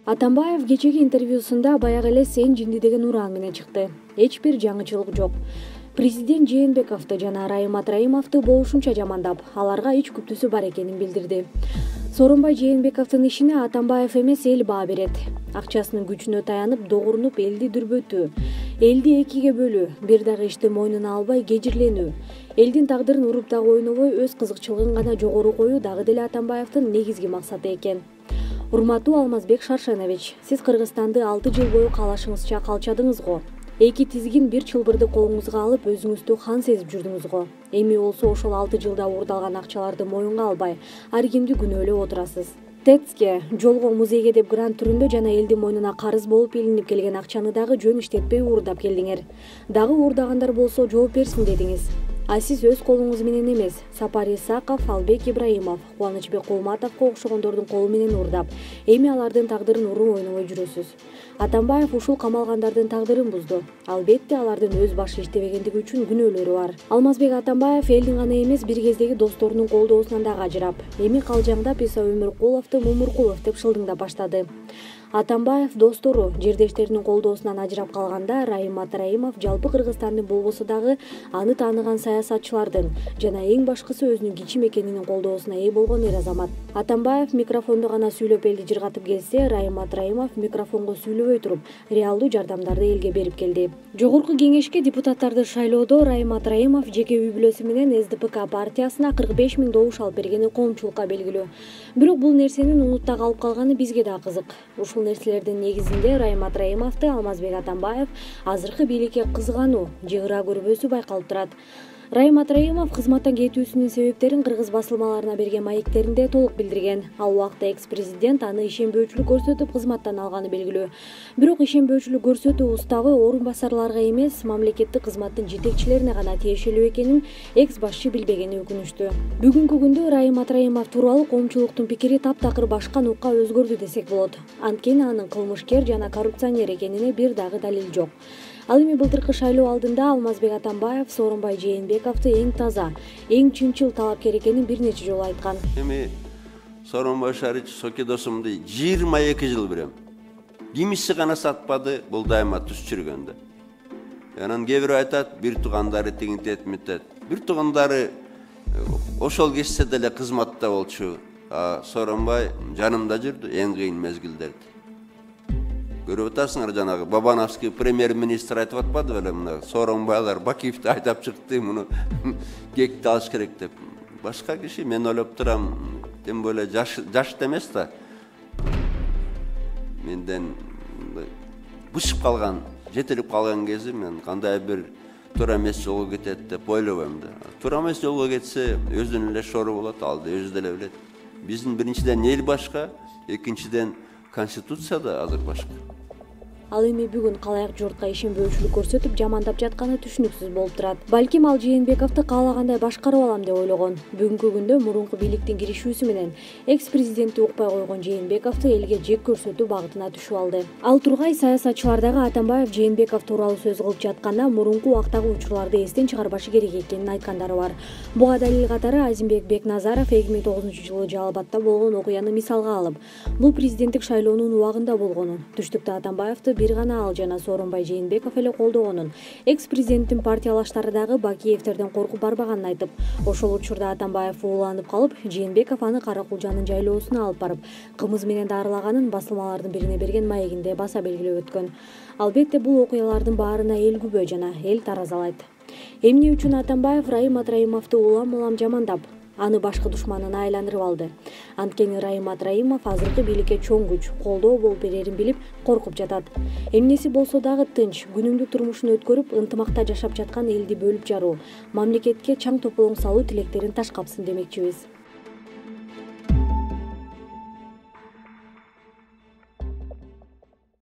Атамбаев кечеги интервьюсунда баягы эле сен жинди деген ураан менен чыкты. Эч бир жаңычылык жок. Президент Жээнбековду жана Райымат Раимовду болушунча жамандап, аларга ич күптүүсү бар экенин билдирди. Сооронбай Жээнбековдун ишине Атамбаев эмес эл баа берет. Акчасынын күчүнө таянып, догуруп элди дүрбөтүү, элди экиге бөлүү, бир дагы ишти мойнуна албай кежирленүү, элдин тагдырын уруп дагы ойнобой өз кызыкчылыгын гана жогору коюу дагы деле Атамбаевдин негизги максаты экен. Урматтуу Алмазбек Шаршенович, сиз Кыргызстанды 6 жыл бою каалашыңызча калчадыңыз го. Эки тизгин бир чылбырды колуңузга алып өзүңүздү хан сезип жүрдүңүз го. Эми болсо ошол 6 жылда уурдалган акчаларды моюнга албай, ар кимди күнөөлөп отурасыз. ТЭЦке, жолго, музейге деп грант түрүндө жана элдин мойнуна карыз болуп илинип келген акчаны дагы жөн иштетпей уурдап келдиңер. Дагы уурдагандар болсо жооп берсин дедиңиз. А сиз өз колуңуз менен эмес, Сапар Исаков, Албек Ибраимов, Кубанычбек Кулматовго окшогондордун колу менен уурдап, эми алардын тагдырын уруу ойнобой жүрөсүз. Атамбаев ушул камалгандардын тагдырын бузду. Албетте алардын өз башы иштебегендиги үчүн күнөөлөрү бар. Алмазбек Атамбаев элдин гана эмес, бир кездеги досторунун колдоосунан дагы ажырап, эми калжаңдап Иса Өмүркуловду Мумуркулов деп шылдыңдап баштады. Атамбаев достору, жердештеринин колдоосунан ажырап калганда Райымат Раимов жалпы Кыргызстандын болбосо дагы аны тааныган саясатчылардын жана эң башкысы өзүнүн кичим экенинин колдоосуна ээ болгон эр-азамат. Атамбаев микрофондо гана сүйлөп элди жыргатып келсе, Райымат Раимов микрофонго сүйлөбөй туруп, реалдуу жардамдарды элге берип келди. Жогорку кеңешке депутаттарды шайлоодо Райымат Раимов жеке үй бүлөсү менен СДПК партиясына 45 000 добуш алып бергени коомчулукка белгилүү. Бирок бул нерсенин унутта калып калганы бизге да кызык. Ушул нерселердин негизинде Райымат Раимовду Алмазбек Атамбаев азыркы бийликке кызгануу, жыгыра көрбөсү байкалып турат. Райымат Раимов кызматтан кетүүсүнүн себептерин кыргыз басылмаларына берген маектеринде толук билдирген. Ал убакта экс-президент аны ишенбөөчүлүк көрсөтүп кызматтан алганы белгилүү. Бирок ишенбөөчүлүк көрсөтүү уставы орун басарларга эмес, мамлекеттик кызматтын жетекчилерине гана тиешелүү экенин экс-башчы билбегени өкүнүчтүү. Бүгүнкү күндө Райымат Раимов тууралуу коомчулуктун пикири таптакыр башка нукка өзгөрдү десек болот. Анткени анын кылмышкер жана коррупционер экенине бир дагы далил жок. Ал эми былтыркы шайлоо алдында Алмазбек Атамбаев Сооронбай Жээнбековду эң таза, эң чынчыл талапкер экенин бир нече жолу айткан. Эми Сооронбай Шарич Сокедосумду 22 жыл билем. Кимиси гана сатпады, бул дайыма түз чүргөндө. Анан кээ бирөө айтат, бир туугандары тигинтет митет. Бир туугандары ошол кечсе деле кызматта болчу. Сооронбай жанымда жүрдү эң кыйын мезгилдерде. Көрүп атасыңар, жанагы Бабановский премьер-министр айтып атпады беле, мына Сооронбайлар Бакиевди айдап чыкты, муну кекти алыш керек деп. Башка киши мен ойлоп турам, тем более жаш эмес да. Менден бышып калган, жетелип калган кези мен кандай бир туура эмес жолго кетет деп ойлобойм да. Туура эмес жолго кетсе, өзүнүн эле шору болот, ал өзү деле билет. Биздин биринчиден эл башка, экинчиден Конституция да азыр башка. Ал эми бүгүн калайык журтка ишенбөөчүлүк көрсөтүп жамандап жатканы түшүнүксүз болуп турат. Балким ал Жээнбековду каалагандай башкарып алам деп ойлогон. Бүгүнкү күндө мурунку бийликтин киришүүсү менен экс-президентти укпай койгон Жээнбековду элге жек көрсөтүү багытына түшүп алды. Ал тургай саясатчылар дагы Атамбаев Жээнбеков тууралуу сөз кылып жатканда мурунку убактагы учурларды эстен чыгарбашы керек экенин айткандары бар. Буга далил катары Азимбек Бекназаров 2009-жылы Жалал Абадта болгон окуяны мисалга алып, бул президенттик шайлоонун убагында болгонун, түштүктө Атамбаевди бир гана ал жана Сооронбай Жээнбеков эле колдогонун, экс-президенттин партиялаштары дагы Бакиевтерден коркуп барбаганын айтып, ошол учурда Атамбаев ууланып калып, Жээнбеков аны Каракулжанын жайлоосуна алып барып, кымыз менен дарылаганын басылмалардын бирине берген маегинде баса белгилеп өткөн. Албетте бул окуялардын баарына эл күбө жана эл таразалайт. Эмне үчүн Атамбаев Райымат Раимовду улам-улам жамандап, аны башкы душманына айландырып алды? Анткени Райымат Раимов азыркы бийликке чоң күч, колдоо болуп берерин билип, коркуп жатат. Эмнеси болсо дагы тынч, күнүмдүк турмушун өткөрүп, ынтымакта жашап жаткан элди бөлүп жаруу, мамлекетке чаң тополоң салуу тилектерин ташкапсын демекчибиз.